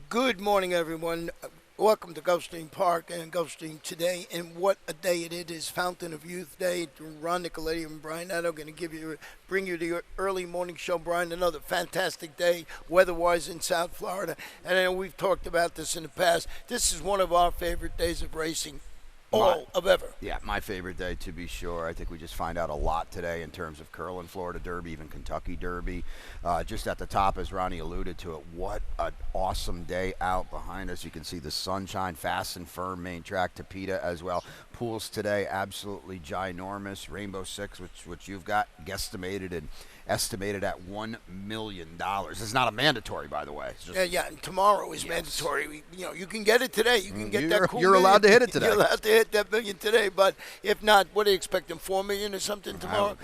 Good morning, everyone. Welcome to Gulfstream Park and Gulfstream today. And what a day it is! Fountain of Youth Day. Ron Nicoletti and Brian Addo going to bring you to your early morning show. Brian, another fantastic day weather-wise in South Florida. And I know we've talked about this in the past. This is one of our favorite days of racing. All of ever. Yeah, my favorite day to be sure. I think we just find out a lot today in terms of curling, Florida Derby, even Kentucky Derby. Just at the top, as Ronnie alluded to it, what an awesome day out behind us. You can see the sunshine, fast and firm, main track, Tapeta as well. Pools today, absolutely ginormous. Rainbow Six, which you've got guesstimated and estimated at $1 million. It's not a mandatory, by the way. It's just, Yeah. And tomorrow is mandatory. You can get it today. You can get that cool You're allowed to hit it today. You're allowed to hit that million today. But if not, what are you expecting? 4 million or something tomorrow?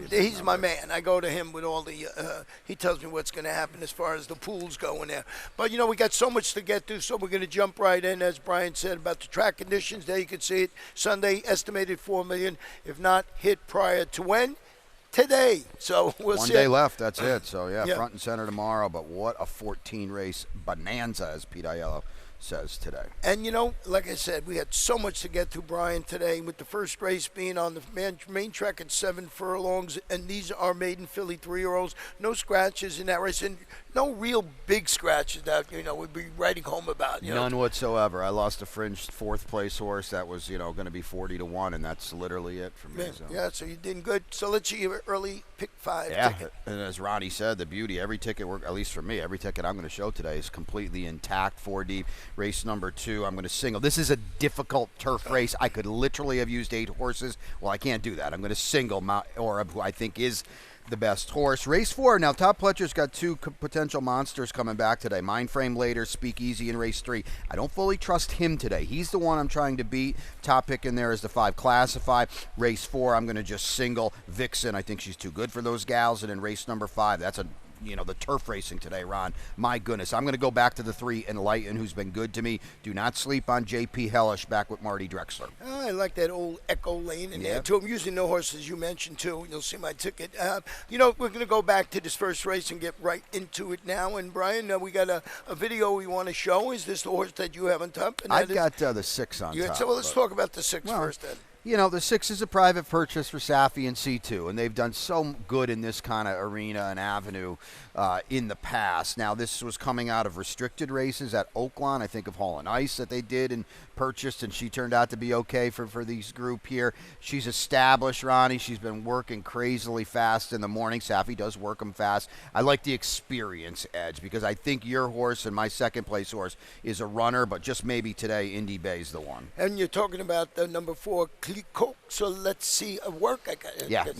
He's my man. I go to him with all the. He tells me what's going to happen as far as the pools go in there. But we got so much to get to, so we're going to jump right in, as Brian said about the track conditions. There you can see it. Sunday estimated 4 million. If not hit prior to when? Today. So we'll see. 1 day left, that's it. So, Yeah. front and center tomorrow. But what a 14-race bonanza, as Pete Aiello says today. And, like I said, we had so much to get through, Brian, today, with the first race being on the main track at 7 furlongs, and these are maiden filly 3-year-olds. No scratches in that race, and no real big scratches that, we'd be writing home about. None whatsoever. I lost a fringe fourth-place horse that was, going to be 40-1, and that's literally it for me. So you did good. So let's see your early pick 5 ticket. And as Ronnie said, the beauty, every ticket, at least for me, every ticket I'm going to show today is completely intact, 4 deep. Race number 2, I'm going to single. This is a difficult turf race. I could literally have used 8 horses. Well, I can't do that. I'm going to single Mount Orab, who I think is the best horse. Race 4, now Top Pletcher's got 2 potential monsters coming back today. Mindframe later, Speakeasy in race 3. I don't fully trust him today. He's the one I'm trying to beat. Top pick in there is the 5 Classify. Race 4, I'm going to just single Vixen. I think she's too good for those gals. And in race number 5, that's the turf racing today, Ron. My goodness. I'm going to go back to the 3 Enlighten, who's been good to me. Do not sleep on J.P. Hellish back with Marty Drexler. I like that old Echo Lane in there, too. I'm using no horses you mentioned, too. You'll see my ticket. We're going to go back to this first race and get right into it now. And, Brian, we got a video we want to show. Is this the horse that you have on top? And I've got the 6 on top. So let's talk about the 6 first, then. The 6 is a private purchase for Safi and C2, and they've done so good in this kind of arena and avenue in the past. Now, this was coming out of restricted races at Oaklawn. I think of Hall and Ice that they did and purchased, and she turned out to be okay for these group here. She's established, Ronnie. She's been working crazily fast in the morning. Safi does work them fast. I like the experience edge because I think your horse and my second-place horse is a runner, but just maybe today Indy Bay's the one. And you're talking about the number 4, Clico. So let's see a work.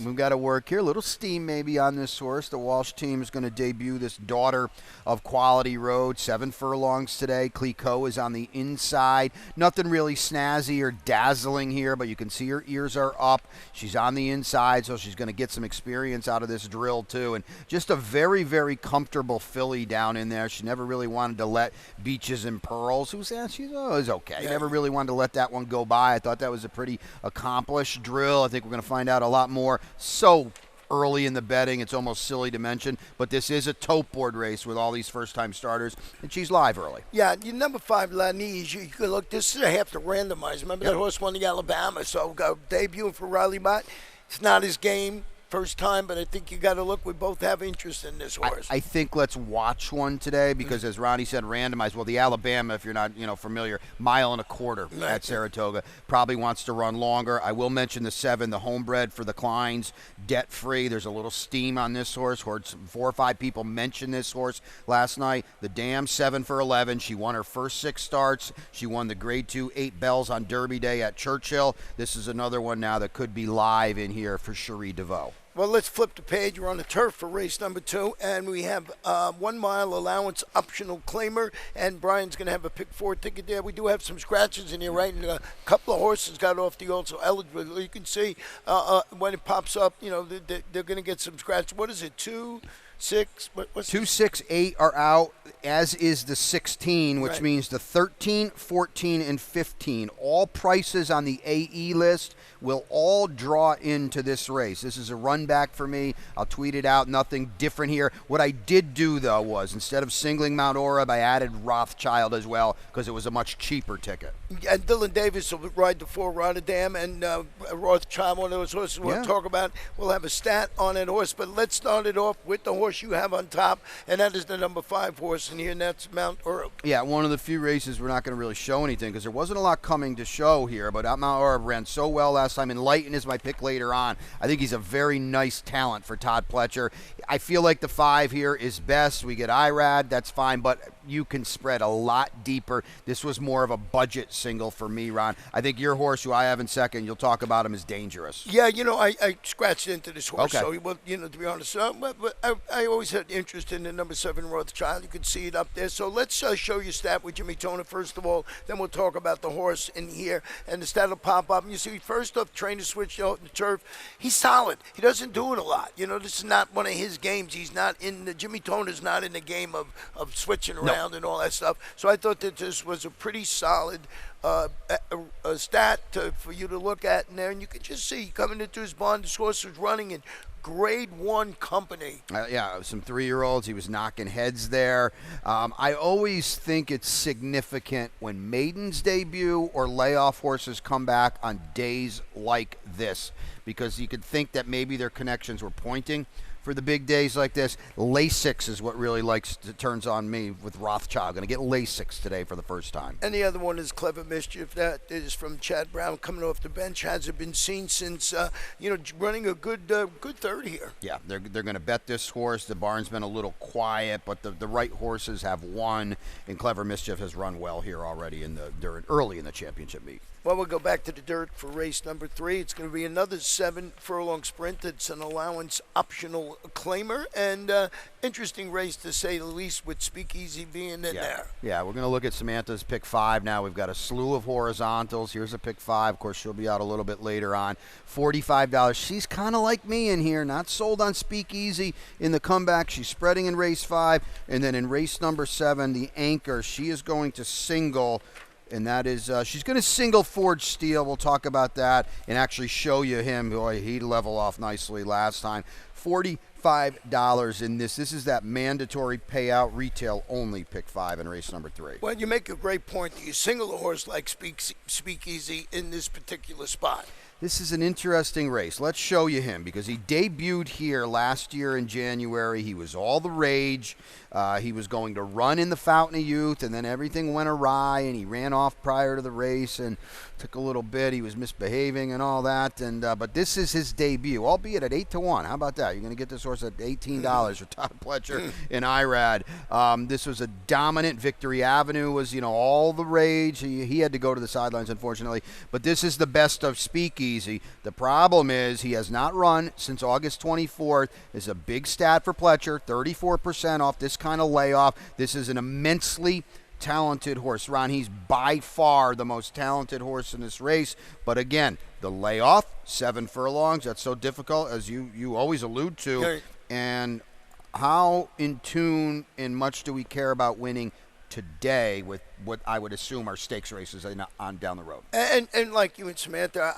We've got to work here. A little steam maybe on this horse. The Walsh team is going to debut this daughter of Quality Road. 7 furlongs today. Clico is on the inside. Nothing really snazzy or dazzling here, but you can see her ears are up. She's on the inside, so she's going to get some experience out of this drill, too. And just a very, very comfortable filly down in there. She never really wanted to let Beaches and Pearls, she's always okay. Yeah. Never really wanted to let that one go by. I thought that was a pretty accomplished drill. I think we're going to find out a lot more. So early in the betting, it's almost silly to mention, but this is a tote board race with all these first-time starters, and she's live early. Yeah, number 5, Lanise, you can look, this is I have to randomize. Remember that horse won the Alabama, so debuting for Riley Mott. It's not his game. First time, but I think you got to look. We both have interest in this horse. I think let's watch one today because, as Ronnie said, randomized. Well, the Alabama, if you're not familiar, 1.25 miles at Saratoga, probably wants to run longer. I will mention the 7, the homebred for the Kleins, debt-free. There's a little steam on this horse. Heard 4 or 5 people mention this horse last night. The Dam, 7 for 11. She won her first 6 starts. She won the Grade 2 8 bells on Derby Day at Churchill. This is another one now that could be live in here for Cherie DeVoe. Well, let's flip the page. We're on the turf for race number 2, and we have 1 mile allowance optional claimer, and Brian's going to have a pick 4 ticket there. We do have some scratches in here, right? And a couple of horses got off the also eligible. You can see when it pops up, they're going to get some scratches. What is it, 2? What's 2, 6, 8 are out, as is the 16, which means the 13, 14, and 15. All prices on the AE list will all draw into this race. This is a run back for me. I'll tweet it out. Nothing different here. What I did do, though, was instead of singling Mount Orab, I added Rothschild as well because it was a much cheaper ticket. And Dylan Davis will ride the 4 Rotterdam, and Rothschild, one of those horses we'll talk about. We'll have a stat on that horse, but let's start it off with the horse you have on top, and that is the number 5 horse in here, and that's Mount Orab. Yeah, one of the few races we're not going to really show anything because there wasn't a lot coming to show here, but Mount Orab ran so well last time. Enlighten is my pick later on. I think he's a very nice talent for Todd Pletcher. I feel like the 5 here is best. We get Irad, that's fine, but you can spread a lot deeper. This was more of a budget single for me, Ron. I think your horse, who I have in second, you'll talk about him, is dangerous. Yeah, I scratched into this horse, so, well, to be honest, but I always had interest in the number 7 Rothschild. You can see it up there. So let's show you stat with Jimmy Toner first of all. Then we'll talk about the horse in here, and the stat will pop up. And you see, first off, trainer switch out the turf. He's solid. He doesn't do it a lot. This is not one of his games. He's not in the Jimmy Toner's not in the game of switching around and all that stuff. So I thought that this was a pretty solid a stat for you to look at in there, and you can just see coming into his barn, this horse was running in Grade 1 company. Some 3-year-olds. He was knocking heads there. I always think it's significant when maidens debut or layoff horses come back on days like this, because you could think that maybe their connections were pointing for the big days like this. Lasix is what really turns on me with Rothschild. Going to get Lasix today for the first time. And the other one is Clever Mischief. That is from Chad Brown, coming off the bench. Hasn't been seen since, running a good third here. Yeah, they're going to bet this horse. The barn's been a little quiet, but the right horses have won, and Clever Mischief has run well here already early in the championship meet. Well, we'll go back to the dirt for race number 3. It's going to be another 7-furlong sprint. It's an allowance optional claimer, and interesting race to say the least, with Speakeasy being in there. Yeah, we're going to look at Samantha's pick 5 now. We've got a slew of horizontals. Here's a pick 5. Of course, she'll be out a little bit later on. $45. She's kind of like me in here, not sold on Speakeasy in the comeback. She's spreading in race 5, and then in race number 7, the anchor, she is going to single. And that is, she's going to single Forge Steel. We'll talk about that and actually show you him. Boy, he'd level off nicely last time. $45 in this. This is that mandatory payout retail only pick 5 in race number 3. Well, you make a great point. You single a horse like Speakeasy in this particular spot. This is an interesting race. Let's show you him because he debuted here last year in January. He was all the rage. He was going to run in the Fountain of Youth, and then everything went awry, and he ran off prior to the race and took a little bit. He was misbehaving and all that. But this is his debut, albeit at 8-1. How about that? You're going to get this horse at $18 for Todd Pletcher and Irad. This was a dominant. Victory Avenue was, all the rage. He had to go to the sidelines, unfortunately. But this is the best of Speakeasy. The problem is he has not run since August 24th. It's a big stat for Pletcher, 34% off this kind of layoff. This is an immensely talented horse. Ron, he's by far the most talented horse in this race. But again, the layoff, 7 furlongs, that's so difficult, as you always allude to. Okay. And how in tune and much do we care about winning today with what I would assume are stakes races on down the road? And like you and Samantha,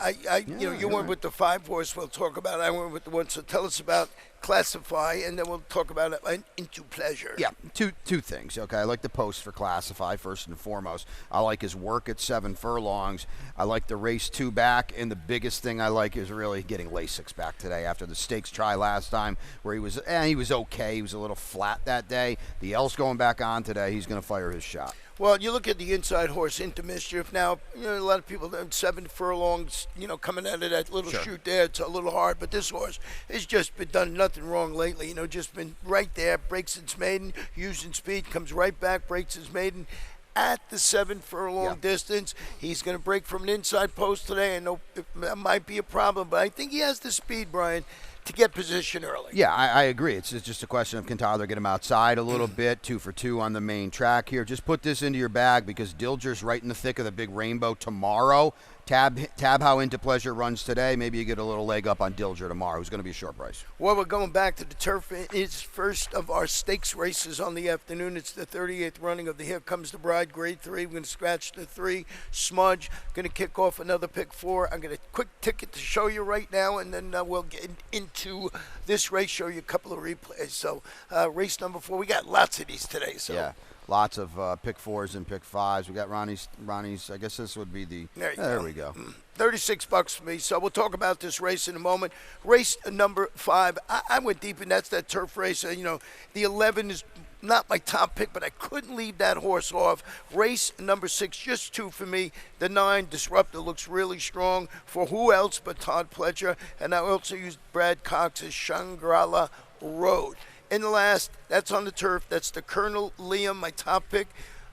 you went with the 5 horse we'll talk about. I went with the one. So tell us about Classify, and then we'll talk about it Into Pleasure. Yeah, two things. Okay, I like the post for Classify first and foremost. I like his work at 7 furlongs. I like the race 2 back, and the biggest thing I like is really getting Lasix back today after the stakes try last time where he was okay. He was a little flat that day. The L's going back on today. He's going to fire his shot. Well, you look at the inside horse, Into Mischief. Now, a lot of people, 7 furlongs, coming out of that little chute there, it's a little hard. But this horse has just been done nothing wrong lately. Just been right there, breaks its maiden, using speed, comes right back, breaks his maiden. At the 7 furlong distance, he's going to break from an inside post today. I know that might be a problem, but I think he has the speed, Brian, to get position early. Yeah, I agree. It's just a question of can Tyler get him outside a little bit, 2 for 2 on the main track here. Just put this into your bag because Dilger's right in the thick of the big rainbow tomorrow. tab how Into Pleasure runs today. Maybe you get a little leg up on Dilger tomorrow, who's going to be a short price. Well, we're going back to the turf. It's first of our stakes races on the afternoon. It's the 38th running of the Here Comes the Bride, Grade 3. We're going to scratch the 3. Smudge. Going to kick off another pick 4. I'm going to quick ticket to show you right now, and then we'll get into this race, show you a couple of replays. So race number 4. We got lots of these today. So. Yeah. Lots of pick 4s and pick 5s. We got Ronnie's. I guess this would be the. There we go. $36 for me. So we'll talk about this race in a moment. Race number 5. I went deep, and that's that turf race. The 11 is not my top pick, but I couldn't leave that horse off. Race number 6, just 2 for me. The 9, Disruptor, looks really strong for who else but Todd Pletcher. And I also used Brad Cox's Shangri-La Road. In the last, that's on the turf. That's the Colonel Liam, my top pick.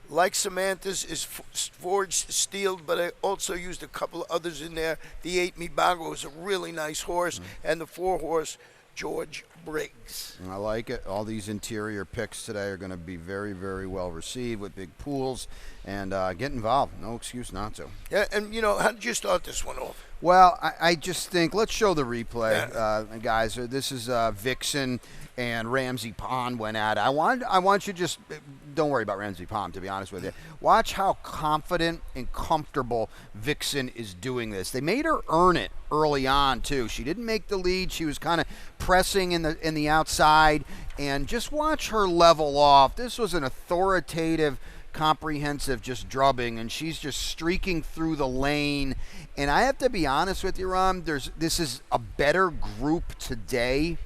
Like Samantha's is forged steel, but I also used a couple of others in there. The 8, Mibago, is a really nice horse. And the 4 horse, George Briggs. I like it. All these interior picks today are going to be very, very well received with big pools. And get involved. No excuse not to. Yeah, and, how did you start this one off? Well, I just think, let's show the replay, guys. This is Vixen and Ramsey Pond went at it. I want you to just, don't worry about Ramsey Pond, to be honest with you. Watch how confident and comfortable Vixen is doing this. They made her earn it early on, too. She didn't make the lead. She was kind of pressing in the outside, and just watch her level off. This was an authoritative, comprehensive just drubbing, and she's just streaking through the lane. And I have to be honest with you, Ron, this is a better group today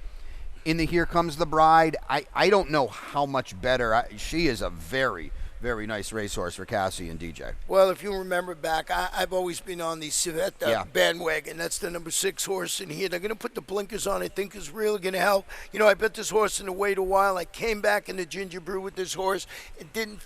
in the Here Comes the Bride. I don't know how much better. She is a very, very nice racehorse for Cassie and DJ. Well, if you remember back, I've always been on the Civetta bandwagon. That's the number 6 horse in here. They're going to put the blinkers on. I think is really going to help. I bet this horse in the wait a while. I came back in the Ginger Brew with this horse. It didn't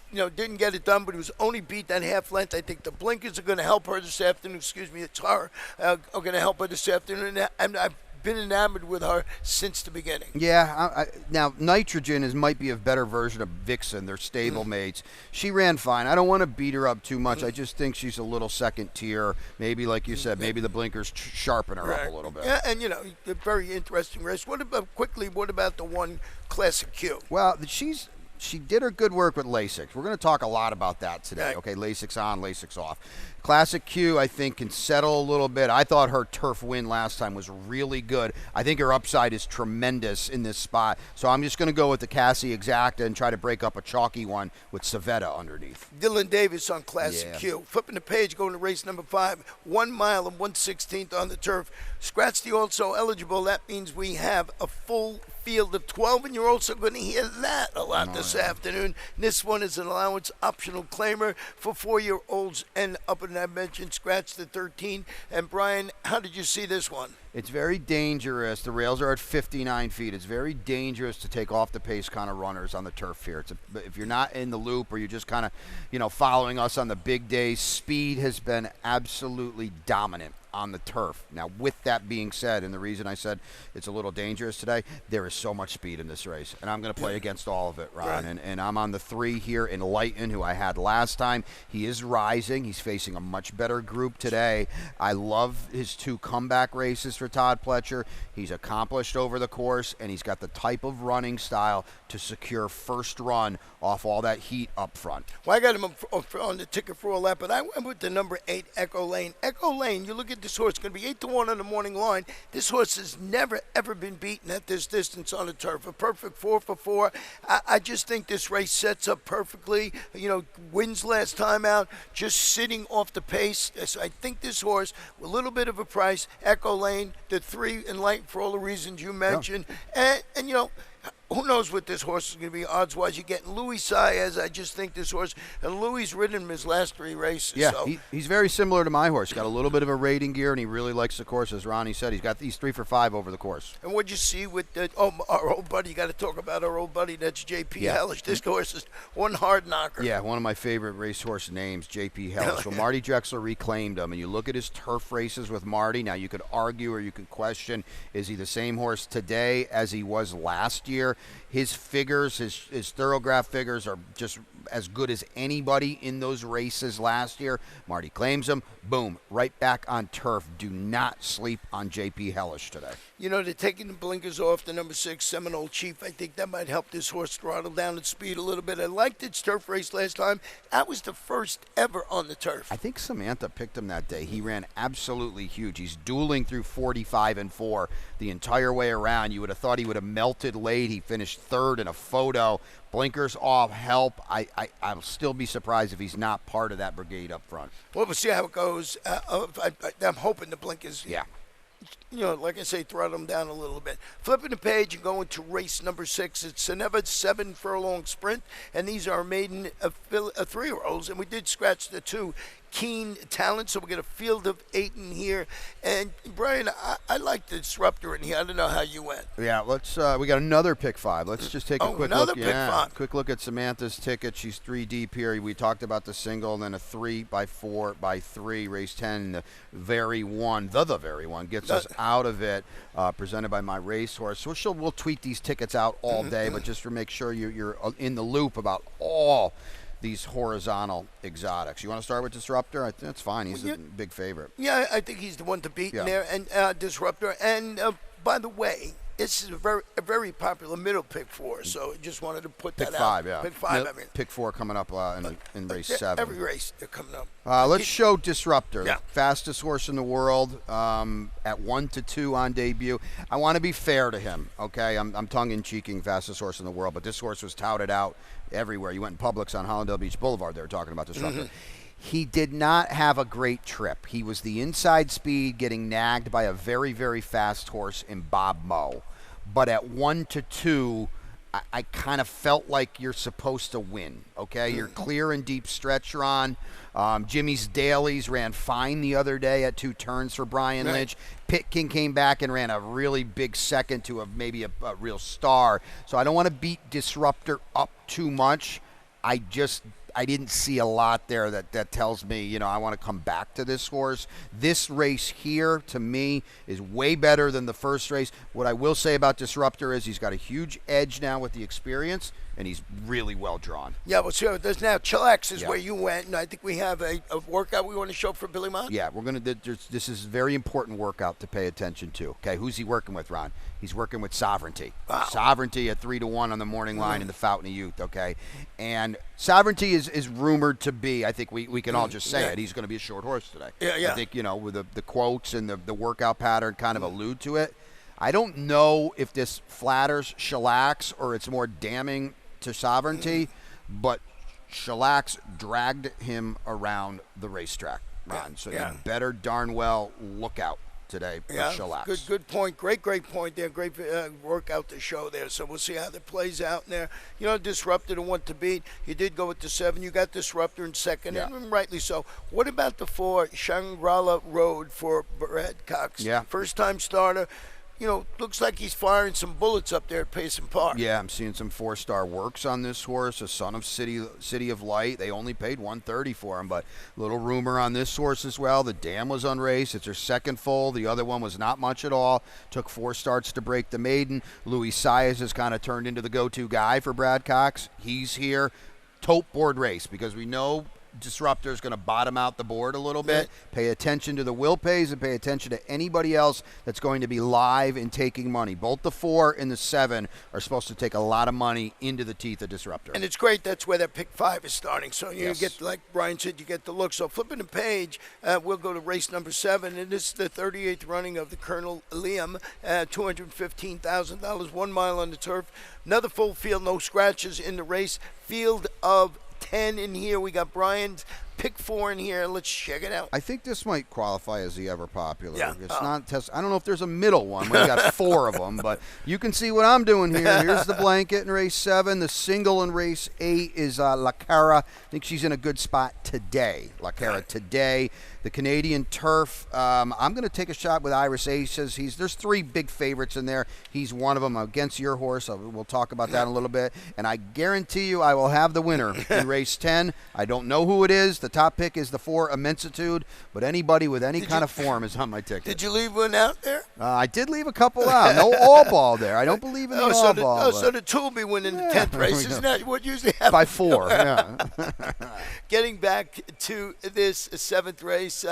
get it done, but it was only beat that half length. I think the blinkers are going to help her this afternoon. Excuse me, it's her. Are going to help her this afternoon. And I've been enamored with her since the beginning. Yeah, now Nitrogen might be a better version of Vixen. They're stable mates. She ran fine. I don't want to beat her up too much. I just think she's a little second tier. Maybe, like you said, maybe the blinkers sharpen her up a little bit. Yeah, and a very interesting race. What about the 1 Classic Q? Well, she did her good work with Lasix. We're going to talk a lot about that today. Okay, Lasix on, Lasix off. Classic Q, I think, can settle a little bit. I thought her turf win last time was really good. I think her upside is tremendous in this spot. So I'm just going to go with the Cassie Exacta and try to break up a chalky one with Civetta underneath. Dylan Davis on Classic Q. Flipping the page, going to race number 5. 1 mile and 1/16 on the turf. Scratch the also eligible. That means we have a full field of 12, and you're also going to hear that a lot this afternoon. This one is an allowance optional claimer for 4-year-olds and up, and I mentioned scratch the 13. And Brian, how did you see this one? It's very dangerous. The rails are at 59 feet. It's very dangerous to take off the pace kind of runners on the turf here. If you're not in the loop or you're just kind of, following us on the big days, speed has been absolutely dominant on the turf. Now, with that being said, and the reason I said it's a little dangerous today, there is so much speed in this race, and I'm going to play against all of it, Ron. Right. And I'm on the 3 here in Lighton, who I had last time. He is rising. He's facing a much better group today. I love his 2 comeback races for Todd Pletcher. He's accomplished over the course, and he's got the type of running style to secure first run off all that heat up front. Well, I got him on the ticket for all that, but I went with the number 8, Echo Lane. Echo Lane, you look at this horse, it's going to be 8-1 on the morning line. This horse has never, ever been beaten at this distance on the turf. A perfect 4 for 4. I just think this race sets up perfectly. Wins last time out, just sitting off the pace. So I think this horse, with a little bit of a price, Echo Lane, the 3 in light for all the reasons you mentioned. Yeah. And who knows what this horse is going to be odds-wise. You're getting Louis Saez. I just think this horse, and Louis ridden him his last 3 races. Yeah, so. He's very similar to my horse. He's got a little bit of a rating gear, and he really likes the course, as Ronnie said. He's got these 3 for 5 over the course. And what'd you see with our old buddy? You got to talk about our old buddy. That's J.P. Hellish. This horse is one hard knocker. Yeah, one of my favorite racehorse names, J.P. Hellish. Well, Marty Drexler reclaimed him, and you look at his turf races with Marty. Now, you could argue or you could question, is he the same horse today as he was last year? His figures, his thoroughgraph figures are just as good as anybody in those races last year. Marty claims him. Boom, right back on turf. Do not sleep on J.P. Hellish today. You know, they're taking the blinkers off the number 6, Seminole Chief. I think that might help this horse throttle down its speed a little bit. I liked its turf race last time. That was the first ever on the turf. I think Samantha picked him that day. He ran absolutely huge. He's dueling through 45 and 4 the entire way around. You would have thought he would have melted late. He finished third in a photo. Blinkers off, help. I'll still be surprised if he's not part of that brigade up front. Well, we'll see how it goes. I'm hoping the blinkers. Yeah. You know, like I say, throttle them down a little bit. Flipping the page and going to race number 6. It's Seneva 7 furlong sprint, and these are maiden 3-year-olds, and we did scratch the 2 keen talent, so we get a field of 8 in here. And Brian, I like the disruptor in here. I don't know how you went. Yeah, let's. We got another pick 5. Let's just take a quick look. Pick 5. Quick look at Samantha's ticket. She's 3 deep here. We talked about the single, and then a 3x4x3 race 10. The very one gets us out of it. Presented by my racehorse. So we'll tweet these tickets out all day, but just to make sure you're in the loop about all these horizontal exotics. You want to start with Disruptor? I think that's fine. He's a big favorite. Yeah, I think he's the one to beat in there, and Disruptor. And by the way, this is a very popular middle pick 4, so I just wanted to put that out. Pick 5, I mean. Pick 4 coming up in race 7. Every race they're coming up. Let's show Disruptor, the fastest horse in the world, at 1-2 on debut. I want to be fair to him, okay? I'm tongue-in-cheeking fastest horse in the world, but this horse was touted out everywhere. You went in Publix on Hollandale Beach Boulevard, they were talking about Disruptor. He did not have a great trip. He was the inside speed getting nagged by a very, very fast horse in Bob Moe. But at 1-2, I kind of felt like you're supposed to win, okay? You're clear and deep stretch run. Jimmy's Dailies ran fine the other day at 2 turns for Brian Lynch. Pitkin came back and ran a really big second to maybe a real star. So I don't want to beat Disruptor up too much. I didn't see a lot there that tells me, you know, I want to come back to this horse. This race here, to me, is way better than the first race. What I will say about Disruptor is he's got a huge edge now with the experience, and he's really well drawn. Yeah, well, so there's now Chillax is where you went, and I think we have a workout we want to show for Billy Mott. Yeah, we're going to. This is a very important workout to pay attention to. Okay, who's he working with, Ron? He's working with Sovereignty. Wow. Sovereignty at 3-1 on the morning line in the Fountain of Youth. Okay, and Sovereignty is rumored to be. I think we can all just say it. He's going to be a short horse today. Yeah. I think, you know, with the quotes and the workout pattern kind of allude to it. I don't know if this flatters Chillax or it's more damning to Sovereignty, but Chillax dragged him around the racetrack, Ron. So you better darn well look out today for Chillax. Good point. Great point there. Great workout to show there. So we'll see how that plays out in there. You know, Disruptor, the one to beat. You did go with the 7. You got Disruptor in second, and rightly so. What about the 4, Shangri-La Road for Brad Cox? Yeah. First-time starter. You know, looks like he's firing some bullets up there at Payson Park. Yeah, I'm seeing some 4-star works on this horse, a son of City of Light. They only paid $130 for him, but little rumor on this horse as well. The dam was unraced. It's her second foal. The other one was not much at all. Took 4 starts to break the maiden. Louis Saez has kind of turned into the go-to guy for Brad Cox. He's here. Tote board race, because we know Disruptor is going to bottom out the board a little bit. Pay attention to the will pays and pay attention to anybody else that's going to be live and taking money. Both the 4 and the 7 are supposed to take a lot of money into the teeth of Disruptor. And it's great. That's where that pick 5 is starting. So you get, like Brian said, you get the look. So flipping the page, we'll go to race number 7, and this is the 38th running of the Colonel Liam, $215,000, 1 mile on the turf. Another full field, no scratches in the race. Field of 10 in here. We got Brian's pick 4 in here. Let's check it out. I think this might qualify as the ever popular. Yeah. It's not test. I don't know if there's a middle one. We got 4 of them, but you can see what I'm doing here. Here's the blanket in race 7. The single in race 8 is La Cara. I think she's in a good spot today. La Cara today. The Canadian turf. I'm going to take a shot with Iris Aces. There's 3 big favorites in there. He's one of them against your horse. We'll talk about that in a little bit. And I guarantee you I will have the winner in race 10. I don't know who it is. The top pick is the 4 Immensitude, but anybody with any kind of form is on my ticket. Did you leave one out there? I did leave a couple out. No all ball there. I don't believe in the all ball. So the 2 will be winning the 10th race. Isn't that what usually happens? By 4, yeah. Getting back to this 7th race,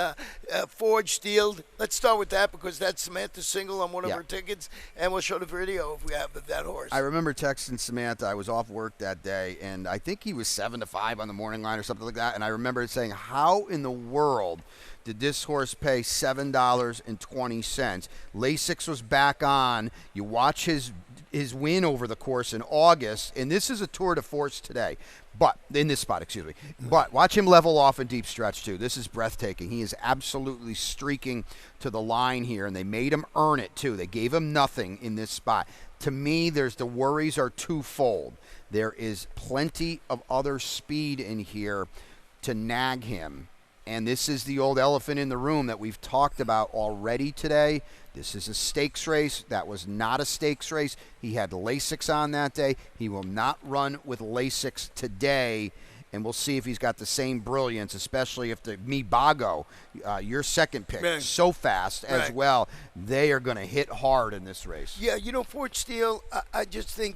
Forge Steel. Let's start with that because that's Samantha's single on one of her tickets, and we'll show the video if we have of that horse. I remember texting Samantha. I was off work that day, and I think he was 7-5 on the morning line or something like that, and I remember saying, how in the world did this horse pay $7.20? Lasix was back on. You watch his win over the course in August, and this is a tour de force today. But in this spot, excuse me. But watch him level off in deep stretch too. This is breathtaking. He is absolutely streaking to the line here, and they made him earn it too. They gave him nothing in this spot. To me, the worries are twofold. There is plenty of other speed in here to nag him. And this is the old elephant in the room that we've talked about already today. This is a stakes race. That was not a stakes race. He had Lasix on that day. He will not run with Lasix today. And we'll see if he's got the same brilliance, especially if the Mibago, your second pick, so fast as well. They are going to hit hard in this race. Yeah, Forge Steel, I just think,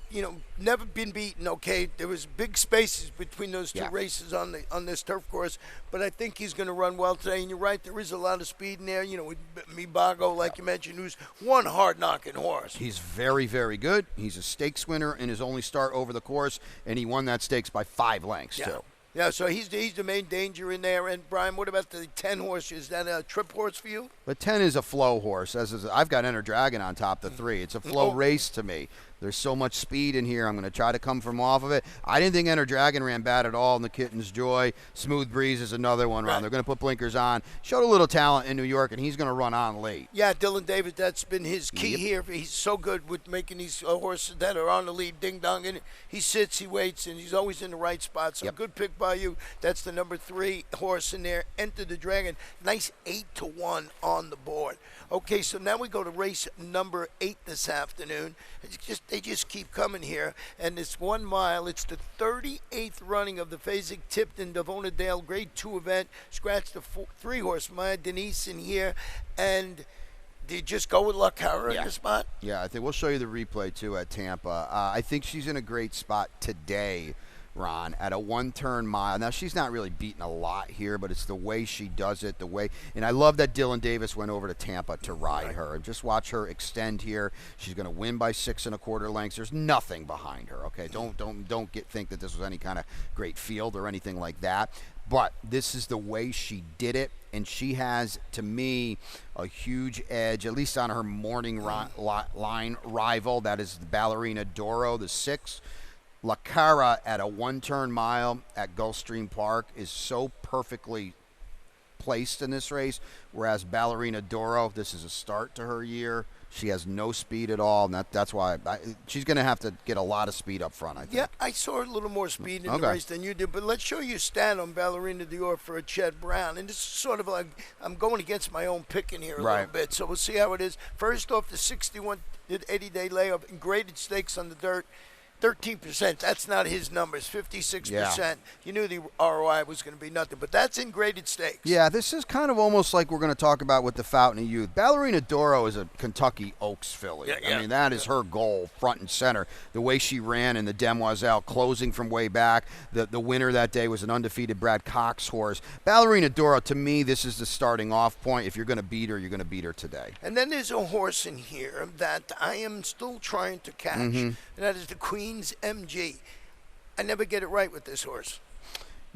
never been beaten, okay? There was big spaces between those 2 races on this turf course, but I think he's going to run well today. And you're right, there is a lot of speed in there. With Mibago, like you mentioned, who's one hard-knocking horse. He's very, very good. He's a stakes winner in his only start over the course, and he won that stakes by 5 lengths, too. Yeah, so he's the main danger in there. And, Brian, what about the 10 horse? Is that a trip horse for you? The 10 is a flow horse. I've got Enter Dragon on top the 3. It's a flow race to me. There's so much speed in here. I'm going to try to come from off of it. I didn't think Enter Dragon ran bad at all in the Kitten's Joy. Smooth Breeze is another one. They're going to put blinkers on. Showed a little talent in New York, and he's going to run on late. Yeah, Dylan Davis, that's been his key here. He's so good with making these horses that are on the lead ding-dong. And he sits, he waits, and he's always in the right spot. So good pick by you. That's the number 3 horse in there. Enter the Dragon. Nice 8-1 on the board. Okay, so now we go to race number 8 this afternoon. They just keep coming here. And it's 1 mile. It's the 38th running of the Fasig-Tipton Devonadale Grade 2 event. Scratch the 3 horse, Maya Denise in here. And do you just go with La Cara in the spot? Yeah, I think we'll show you the replay, too, at Tampa. I think she's in a great spot today, Ron, at a 1-turn mile. Now, she's not really beating a lot here, but it's the way she does it, and I love that Dylan Davis went over to Tampa to ride her. Just watch her extend here. She's going to win by 6 1/4 lengths. There's nothing behind her, okay? Don't think that this was any kind of great field or anything like that. But this is the way she did it, and she has, to me, a huge edge, at least on her morning line rival. That is the Ballerina Doro, the 6. La Cara at a 1-turn mile at Gulfstream Park is so perfectly placed in this race, whereas Ballerina Doro, this is a start to her year. She has no speed at all, and that's why she's going to have to get a lot of speed up front, I think. Yeah, I saw a little more speed in the race than you did, but let's show you a stat on Ballerina Dior for a Chet Brown. And this is sort of like I'm going against my own picking here a little bit, so we'll see how it is. First off, the 61 did 80-day layup in graded stakes on the dirt. 13%. That's not his numbers. 56%. Yeah. You knew the ROI was going to be nothing, but that's in graded stakes. Yeah, this is kind of almost like we're going to talk about with the Fountain of Youth. Ballerina Doro is a Kentucky Oaks filly. I mean, that is her goal, front and center. The way she ran in the Demoiselle, closing from way back. The winner that day was an undefeated Brad Cox horse. Ballerina Doro, to me, this is the starting off point. If you're going to beat her, you're going to beat her today. And then there's a horse in here that I am still trying to catch, and that is the Queen's MG. I never get it right with this horse.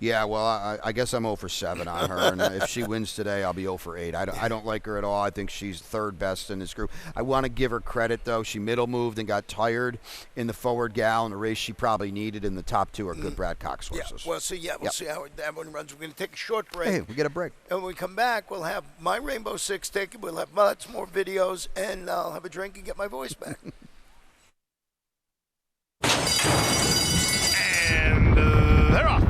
Yeah, well, I guess I'm 0 for 7 on her, and if she wins today, I'll be 0 for 8. I don't like her at all. I think she's third best in this group. I want to give her credit, though. She middle moved and got tired in the forward gal in the race she probably needed, and the top 2 are good Brad Cox horses. Yeah, we'll see how that one runs. We're going to take a short break. Hey, we get a break. And when we come back, we'll have my Rainbow Six ticket. We'll have lots more videos, and I'll have a drink and get my voice back. And they're off.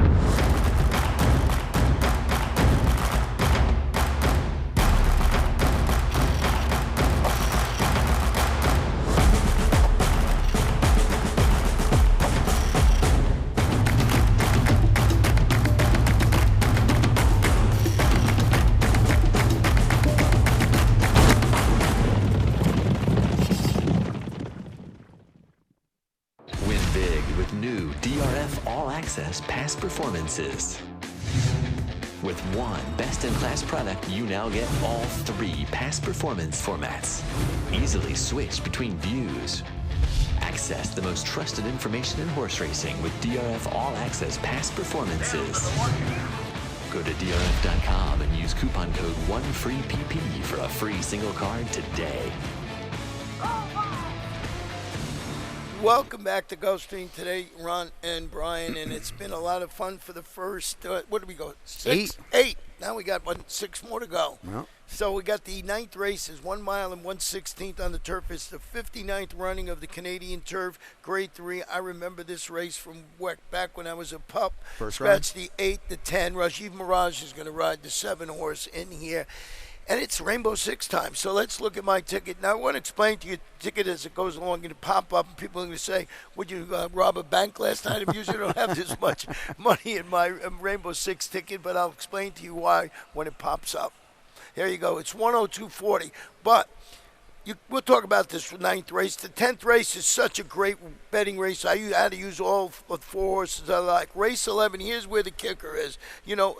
All Access past performances. With one best-in-class product, you now get all 3 past performance formats. Easily switch between views. Access the most trusted information in horse racing with DRF All Access past performances. Go to drf.com and use coupon code 1FREEPP for a free single card today. Welcome back to Gulfstream today, Ron and Brian, and it's been a lot of fun for the first, what do we go? 6? 8. Now we got 6 more to go. Yep. So we got the 9th race is 1 mile and 1/16th on the turf. It's the 59th running of the Canadian Turf, Grade 3. I remember this race from back when I was a pup. First Scratch the 8, the 10. Rajiv Mirage is going to ride the 7 horse in here. And it's Rainbow Six time. So let's look at my ticket. Now, I want to explain to you the ticket as it goes along. Going to pop up, and people are going to say, would you rob a bank last night? I usually don't have this much money in my Rainbow Six ticket, but I'll explain to you why when it pops up. There you go. It's 102.40. But we'll talk about this 9th race. The 10th race is such a great betting race. I had to use all 4 horses I like. Race 11, here's where the kicker is. You know,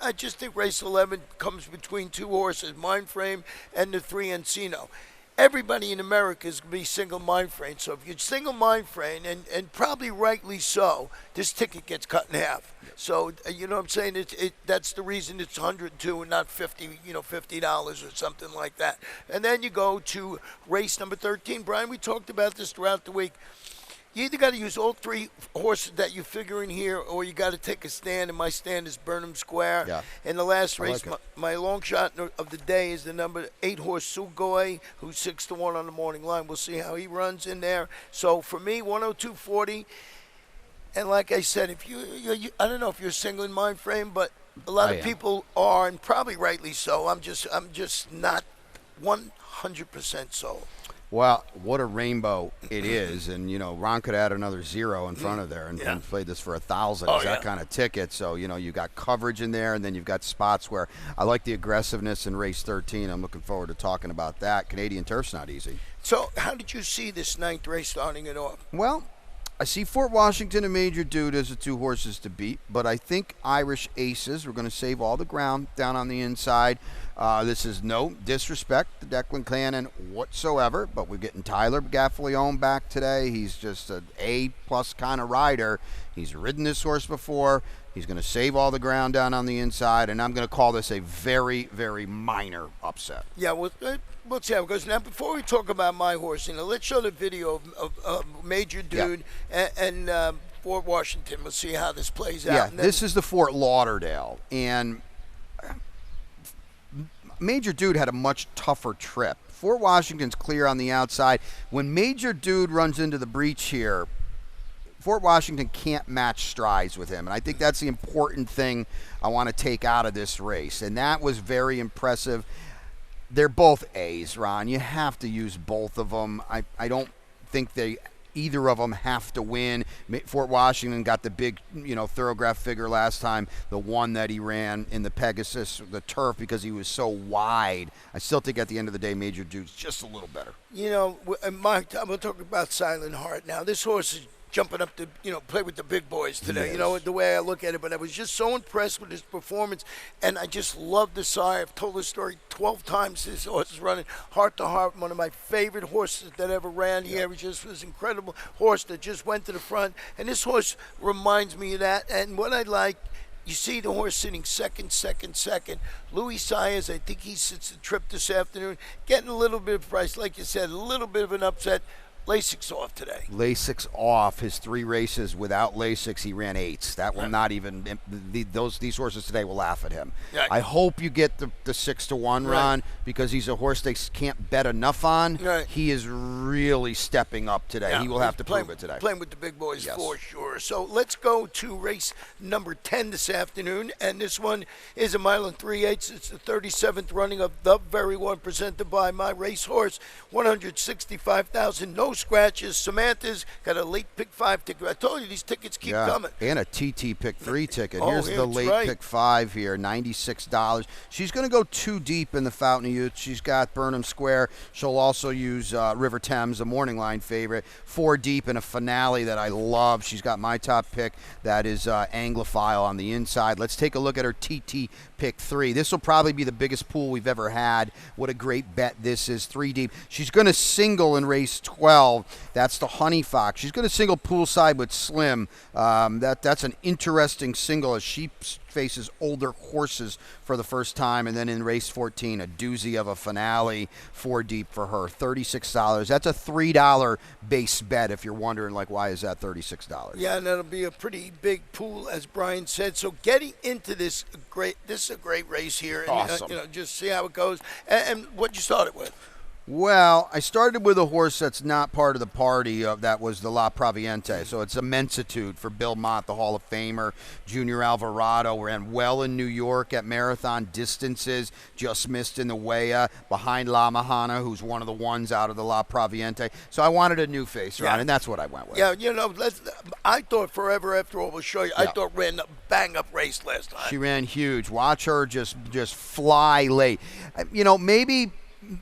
I just think race 11 comes between 2 horses, Mindframe and the 3 Encino. Everybody in America is going to be single Mindframe. So if you're single Mindframe, and probably rightly so, this ticket gets cut in half. So, you know what I'm saying? That's the reason it's 102 and not $50 or something like that. And then you go to race number 13. Brian, we talked about this throughout the week. You either got to use all 3 horses that you figure in here, or you got to take a stand, and my stand is Burnham Square. Yeah. In the last race, like my long shot of the day is the number 8 horse Sugoi, who's 6-1 on the morning line. We'll see how he runs in there. So for me, 102.40. And like I said, if you I don't know if you're single in mind frame, but a lot of people are, and probably rightly so. I'm just not 100% sold. Well, what a rainbow it is, and Ron could add another 0 in front of there and played this for 1,000. It's that kind of ticket. So you got coverage in there, and then you've got spots where I like the aggressiveness in race 13. I'm looking forward to talking about that. Canadian Turf's not easy. So how did you see this 9th race starting it off? Well, I see Fort Washington and Major Dude as the 2 horses to beat, but I think Irish Aces, we're going to save all the ground down on the inside. This is no disrespect to Declan Cannon whatsoever, but we're getting Tyler Gaffalione back today. He's just an A-plus kind of rider. He's ridden this horse before. He's going to save all the ground down on the inside, and I'm going to call this a very, very minor upset. Yeah, well, we'll see how it goes. Now, before we talk about my horse, let's show the video of Major Dude and Fort Washington. We'll see how this plays out. Yeah, this is the Fort Lauderdale, and Major Dude had a much tougher trip. Fort Washington's clear on the outside. When Major Dude runs into the breach here, Fort Washington can't match strides with him, and I think that's the important thing I want to take out of this race, and that was very impressive. They're both A's, Ron. You have to use both of them. I don't think either of them have to win. Fort Washington got the big, thoroughbred figure last time, the one that he ran in the Pegasus, the turf, because he was so wide. I still think at the end of the day, Major Dude's just a little better. Mike, we'll talk about Silent Heart now. This horse is jumping up to, play with the big boys today, the way I look at it. But I was just so impressed with his performance, and I just love the sire. I've told this story 12 times. This horse is running Heart to Heart, one of my favorite horses that ever ran here. He just was an incredible horse that just went to the front, and this horse reminds me of that. And what I like, you see the horse sitting second. Louis Sayers, I think he sits the trip this afternoon, getting a little bit of price. Like you said, a little bit of an upset. Lasix off today. Lasix off. His 3 races without Lasix, he ran 8s. That will not even these horses today will laugh at him. Yeah. I hope you get the 6-1 Ron, because he's a horse they can't bet enough on. Right. He is really stepping up today. Yeah. He will have to prove it today. Playing with the big boys for sure. So let's go to race number 10 this afternoon, and this one is 1 mile and 3/8. It's the 37th running of the very one presented by my racehorse. 165,000. No scratches. Samantha's got a late pick 5 ticket. I told you these tickets keep coming. And a TT pick 3 ticket. Oh, Here's the late pick 5 here, $96. She's going to go 2 deep in the Fountain of Youth. She's got Burnham Square. She'll also use River Thames, a morning line favorite. 4 deep in a finale that I love. She's got my top pick. That is Anglophile on the inside. Let's take a look at her TT pick 3. This will probably be the biggest pool we've ever had. What a great bet this is. 3 deep. She's going to single in race 12. That's the Honey Fox. She's going to single poolside with Slim. That's an interesting single as she faces older horses for the first time. And then in race 14, a doozy of a finale, 4 deep for her, $36. That's a $3 base bet if you're wondering, like, why is that $36? Yeah, and that'll be a pretty big pool, as Brian said. So getting into this is a great race here. And, awesome. Just see how it goes. And what you started with? Well, I started with a horse that's not part of the party. That was the La Proviente. So it's Immensitude for Bill Mott, the Hall of Famer. Junior Alvarado ran well in New York at marathon distances. Just missed in the Weah behind La Mahana, who's one of the ones out of the La Proviente. So I wanted a new face, Ron, and that's what I went with. Yeah, I thought Forever After All will show you. I thought ran a bang-up race last time. She ran huge. Watch her just fly late. Maybe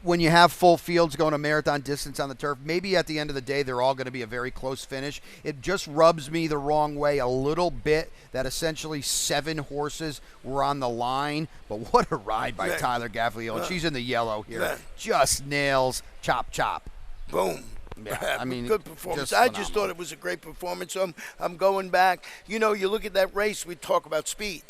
when you have full fields going a marathon distance on the turf, maybe at the end of the day they're all going to be a very close finish. It just rubs me the wrong way a little bit that essentially 7 horses were on the line. But what a ride by Tyler Gaffalione. She's in the yellow here. Just nails, chop, chop. Boom. Yeah, I mean, good performance. I just thought it was a great performance. So I'm going back. You look at that race, we talk about speed.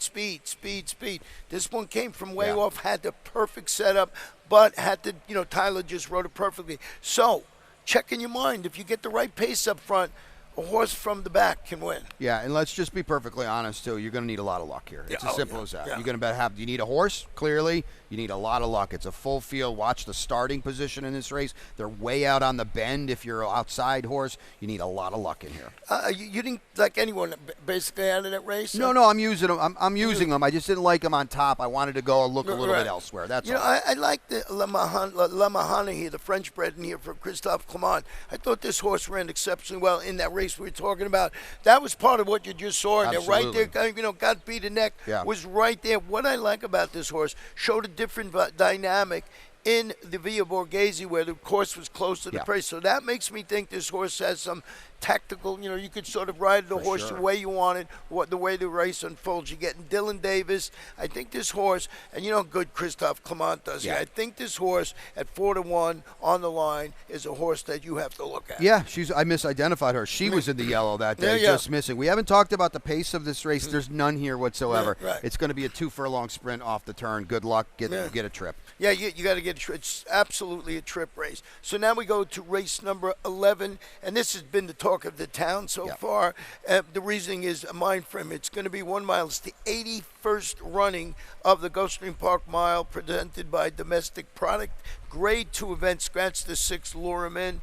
This one came from way off, had the perfect setup, but had to, Tyler just rode it perfectly. So check in your mind, if you get the right pace up front, a horse from the back can win. Yeah, and let's just be perfectly honest, too. You're going to need a lot of luck here. It's as simple as that. Yeah. You're going to you need a horse, clearly. You need a lot of luck. It's a full field. Watch the starting position in this race. They're way out on the bend. If you're an outside horse, you need a lot of luck in here. You didn't like anyone basically out of that race? No, I'm using them. I'm using them. I just didn't like them on top. I wanted to go look a little bit elsewhere. That's all. I like the La Mahana here, the French bred in here for Christophe Clement. I thought this horse ran exceptionally well in that race we were talking about. That was part of what you just saw. And right there, got beat in neck, was right there. What I like about this horse, showed a different dynamic in the Via Borghese where the course was close to the race. So that makes me think this horse has some tactical, you could sort of ride the horse the way you want it, the way the race unfolds. You're getting Dylan Davis. I think this horse, and how good Christophe Clement does here. I think this horse at 4-1 on the line is a horse that you have to look at. Yeah, I misidentified her. She was in the yellow that day, just missing. We haven't talked about the pace of this race. There's none here whatsoever. It's going to be a 2-furlong sprint off the turn. Good luck. Get a trip. Yeah, you got to get a trip. It's absolutely a trip race. So now we go to race number 11, and this has been the talk of the town so far. The reasoning is a mind frame. It's going to be 1 mile. It's the 81st running of the Gulfstream Park Mile presented by Domestic Product. Grade 2 event. Scratch the 6, lure him in.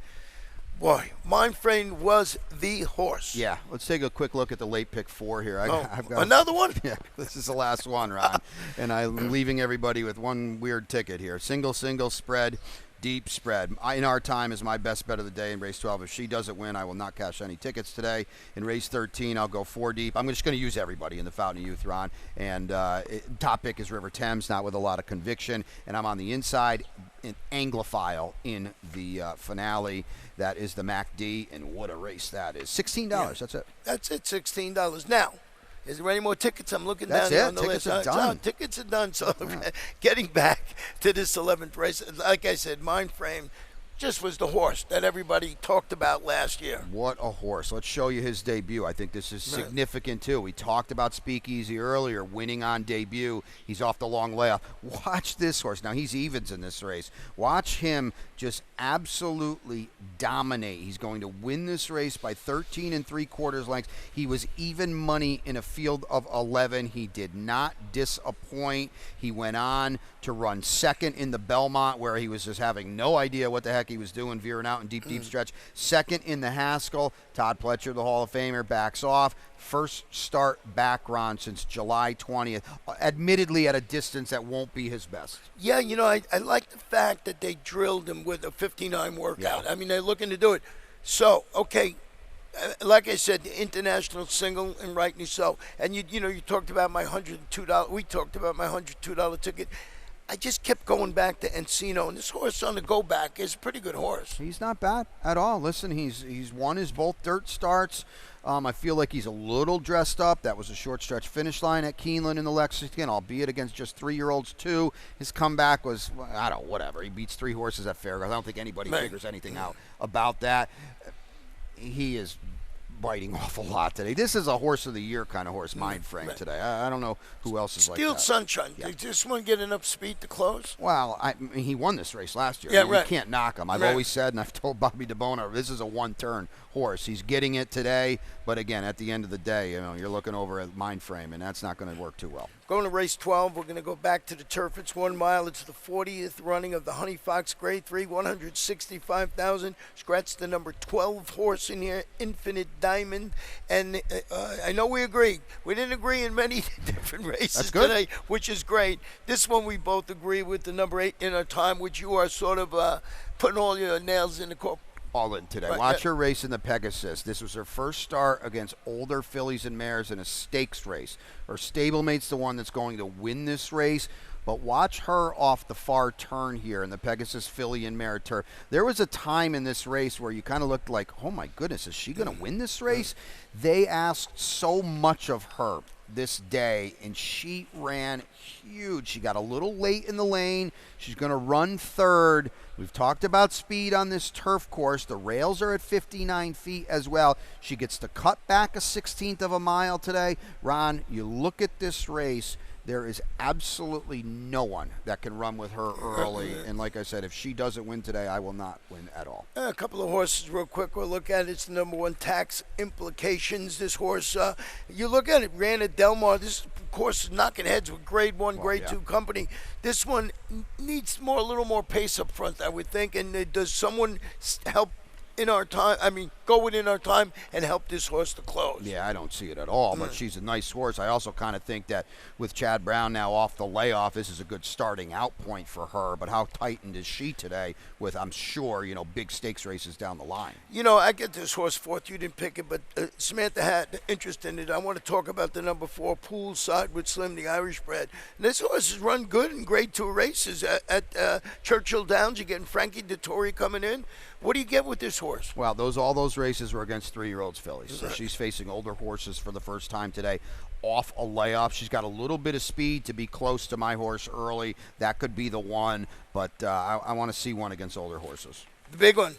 Boy, Mind Frame was the horse. Yeah, let's take a quick look at the late pick 4 here. I've got another one? Yeah, this is the last one, Ron. And I'm leaving everybody with one weird ticket here. Single, spread, deep spread. In our time is my best bet of the day in race 12. If she doesn't win, I will not cash any tickets today. In race 13, I'll go 4 deep. I'm just going to use everybody in the Fountain of Youth, Ron. And top pick is River Thames, not with a lot of conviction. And I'm on the inside, an Anglophile in the finale. That is the MACD, and what a race that is. $16, that's it. That's it, $16. Now, is there any more tickets? I'm looking down here on the list. Tickets are done. Tickets are done. So getting back to this 11th race, like I said, Mind Frame just was the horse that everybody talked about last year. What a horse. Let's show you his debut. I think this is significant, too. We talked about Speakeasy earlier, winning on debut. He's off the long layoff. Watch this horse. Now, he's evens in this race. Watch him just absolutely dominate. He's going to win this race by 13 3/4 lengths. He was even money in a field of 11. He did not disappoint. He went on to run second in the Belmont, where he was just having no idea what the heck he was doing, veering out in deep stretch. Second in the Haskell. Todd Pletcher, the Hall of Famer, backs off. First start back, Ron, since July 20th. Admittedly, at a distance that won't be his best. Yeah, I like the fact that they drilled him with a 59 workout. I mean, they're looking to do it. So, okay, like I said, the international single, and rightly so. And you talked about my $102. We talked about my $102 ticket. I just kept going back to Encino, and this horse on the go back is a pretty good horse. He's not bad at all. Listen, he's won his both dirt starts. I feel like he's a little dressed up. That was a short stretch finish line at Keeneland in the Lexington, albeit against just 3-year-olds too. His comeback was, I don't know, whatever. He beats 3 horses at Fairgrounds. I don't think anybody figures anything out about that. He is biting off a lot today. This is a horse of the year kind of horse mind frame today. I don't know who else is like that. Steel Sunshine. Did this one get enough speed to close? Well, I mean, he won this race last year. Yeah, You can't knock him. I've always said, and I've told Bobby DeBona, this is a one-turn horse. He's getting it today, but again, at the end of the day, you're looking over at mind frame, and that's not going to work too well. Going to race 12, we're going to go back to the turf. It's 1 mile. It's the 40th running of the Honey Fox Grade 3, 165,000. Scratch the number 12 horse in here, Infinite Diamond. And I know we agree. We didn't agree in many different races today, which is great. This one we both agree with the number 8 in our time, which you are sort of putting all your nails in the court. All in today. Watch her race in the Pegasus. This was her first start against older fillies and mares in a stakes race. Her stablemate's the one that's going to win this race. But watch her off the far turn here in the Pegasus filly and mare turf. There was a time in this race where you kind of looked like, oh my goodness, is she going to win this race? They asked so much of her this day, and she ran huge. She got a little late in the lane. She's going to run third. We've talked about speed on this turf course. The rails are at 59 feet as well. She gets to cut back a 16th of a mile today. Ron, you look at this race, there is absolutely no one that can run with her early. And like I said, if she doesn't win today, I will not win at all. A couple of horses real quick we'll look at. It's the number 1, Tax Implications. This horse, you look at it, ran at Del Mar. This course is knocking heads with grade 1, grade 2 company. This one needs a little more pace up front, I would think. And does someone help in our time, go within our time and help this horse to close? Yeah, I don't see it at all, but she's a nice horse. I also kind of think that with Chad Brown now off the layoff, this is a good starting out point for her. But how tightened is she today with, I'm sure, big stakes races down the line? I get this horse fourth. You didn't pick it, but Samantha had interest in it. I want to talk about the number 4, Poolside with Slim, the Irish bred. And this horse has run good in grade 2 races at Churchill Downs. You're getting Frankie Dettori coming in. What do you get with this horse? Well, all those races were against 3-year-olds fillies. So she's facing older horses for the first time today off a layoff. She's got a little bit of speed to be close to my horse early. That could be the one, but I want to see one against older horses. The big one,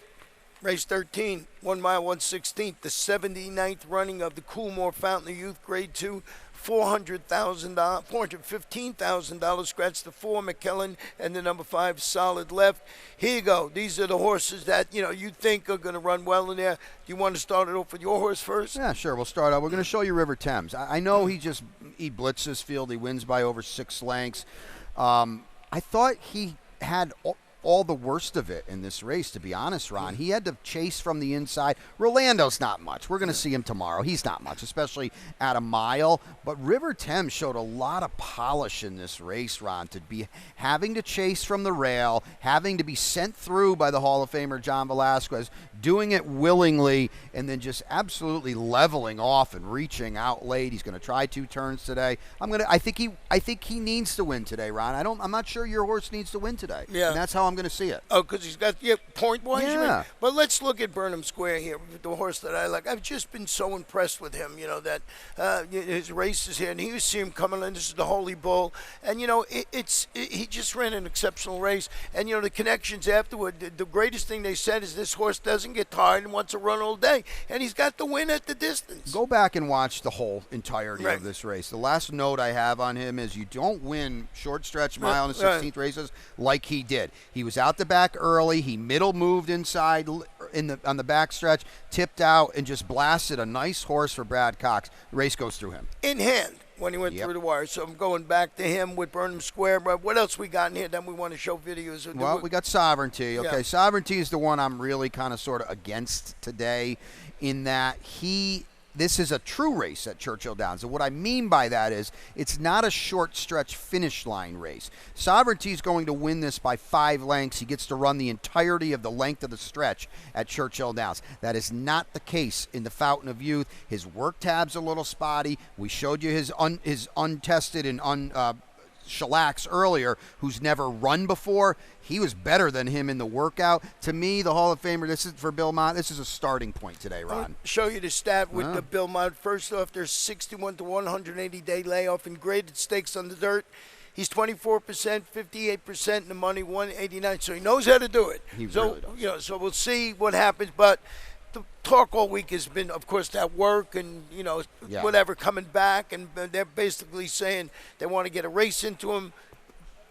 race 13, 1 mile, 1/16th, the 79th running of the Coolmore Fountain of Youth Grade 2. $415,000. Scratch the 4, McKellen, and the number 5, Solid Left. Here you go. These are the horses that you think are going to run well in there. Do you want to start it off with your horse first? Yeah, sure. We'll start out. We're going to show you River Thames. I know he blitzes field. He wins by over 6 lengths. I thought he had all the worst of it in this race, to be honest, Ron. He had to chase from the inside. Rolando's not much. We're going to see him tomorrow. He's not much, especially at a mile. But River Thames showed a lot of polish in this race, Ron, to be having to chase from the rail, having to be sent through by the Hall of Famer John Velasquez, doing it willingly, and then just absolutely leveling off and reaching out late. He's going to try 2 turns today. I think he needs to win today, Ron. I'm not sure your horse needs to win today. Yeah. And that's how I'm going to see it. Oh, because he's got point-wise? Yeah. But let's look at Burnham Square here, the horse that I like. I've just been so impressed with him, that his races here, and you see him coming in. This is the Holy Bull. And, he just ran an exceptional race. And, the connections afterward, the greatest thing they said is this horse doesn't get tired and wants to run all day. And he's got the win at the distance. Go back and watch the whole entirety of this race. The last note I have on him is you don't win short stretch mile in the 16th races like he did. He was out the back early. He middle moved inside on the back stretch, tipped out, and just blasted a nice horse for Brad Cox. The race goes through him. In hand when he went through the wire. So I'm going back to him with Burnham Square. But what else we got in here that we want to show videos of? Well, we got Sovereignty. Okay, Sovereignty is the one I'm really kind of sort of against today in that he this is a true race at Churchill Downs. And what I mean by that is it's not a short stretch finish line race. Sovereignty's going to win this by 5 lengths. He gets to run the entirety of the length of the stretch at Churchill Downs. That is not the case in the Fountain of Youth. His work tab's a little spotty. We showed you his untested and shellacs earlier, who's never run before. He was better than him in the workout. To me, the Hall of Famer, this is for Bill Mott, this is a starting point today, Ron. I'll show you the stat with the Bill Mott. First off, there's 61 to 180-day layoff in graded stakes on the dirt. He's 24%, 58% in the money, 189. So he knows how to do it. He really does. So we'll see what happens. But the talk all week has been, of course, that work and, whatever, coming back. And they're basically saying they want to get a race into him,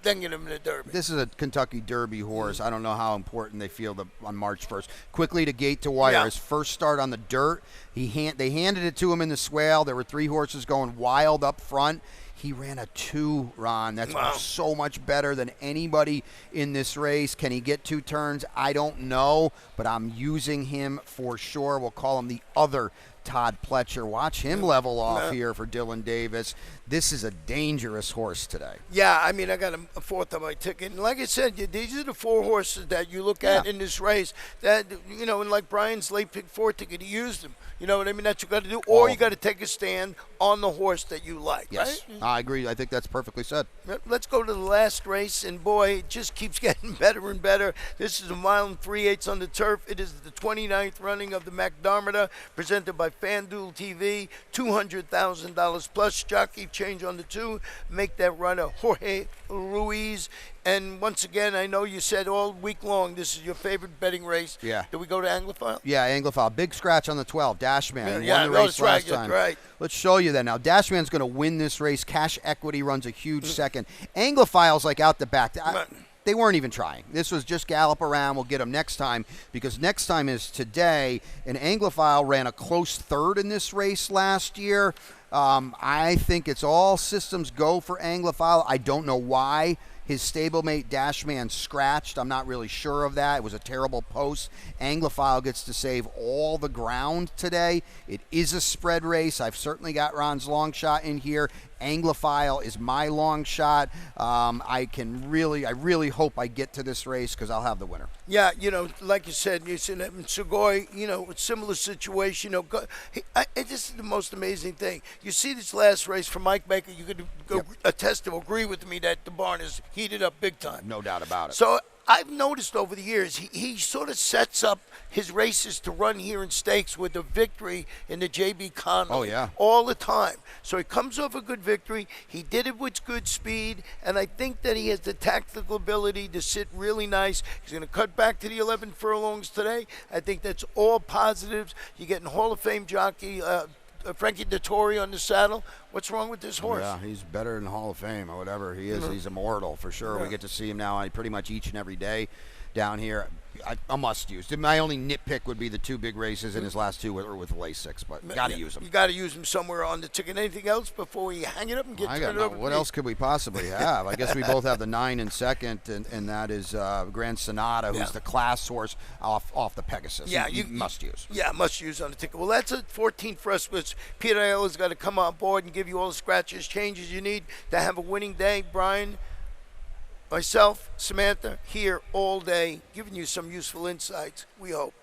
then get him in the Derby. This is a Kentucky Derby horse. I don't know how important they feel on March 1st. Quickly to gate to wire. His first start on the dirt, they handed it to him in the swale. There were 3 horses going wild up front. He ran a 2, Ron. That's so much better than anybody in this race. Can he get 2 turns? I don't know, but I'm using him for sure. We'll call him the other Todd Pletcher. Watch him level off here for Dylan Davis. This is a dangerous horse today. Yeah, I mean, I got a 4th on my ticket. And like I said, these are the 4 horses that you look at in this race that, and like Brian's late pick 4 ticket, he used them. You know what I mean? That's what you got to do. Or you got to take a stand on the horse that you like, yes, right? I agree. I think that's perfectly said. Let's go to the last race, and boy, it just keeps getting better and better. This is a 1 mile and 3/8 on the turf. It is the 29th running of the McDarmida, presented by FanDuel TV. $200,000 plus jockey change on the 2. Make that runner Jorge Ruiz. And once again, I know you said all week long this is your favorite betting race. Yeah. Do we go to Anglophile? Yeah, Anglophile. Big scratch on the 12. Dashman. Yeah, won the race last right, time. Right. Let's show you that now. Dashman's going to win this race. Cash Equity runs a huge second. Anglophile's like out the back. They weren't even trying. This was just gallop around. We'll get them next time, because next time is today. And Anglophile ran a close 3rd in this race last year. I think it's all systems go for Anglophile. I don't know why his stablemate Dashman scratched. I'm not really sure of that. It was a terrible post. Anglophile gets to save all the ground today. It is a spread race. I've certainly got Ron's long shot in here. Anglophile is my long shot. I really hope I get to this race because I'll have the winner. Yeah, like you said, Sugoi, similar situation. This is the most amazing thing. You see this last race from Mike Baker, you could attest to, agree with me that the barn is heated up big time. No doubt about it. So I've noticed over the years, he sort of sets up his races to run here in stakes with a victory in the J.B. Connolly all the time. So he comes off a good victory. He did it with good speed, and I think that he has the tactical ability to sit really nice. He's going to cut back to the 11 furlongs today. I think that's all positives. You're getting Hall of Fame jockey Frankie Dettori on the saddle. What's wrong with this horse? Yeah, he's better than Hall of Fame or whatever he is. He's immortal for sure. We get to see him now pretty much each and every day down here. A must use. My only nitpick would be the 2 big races in his last 2 were with Lasix, but got to use them. You got to use them somewhere on the ticket. Anything else before we hang it up and get it over? What else could we possibly have? I guess we both have the 9 and 2nd, and that is Grand Sonata, who's the class horse off the Pegasus. Yeah, you must use. Yeah, must use on the ticket. Well, that's a 14 for us, which Peter Aiello's got to come on board and give you all the scratches, changes you need to have a winning day. Brian, myself, Samantha, here all day, giving you some useful insights, we hope.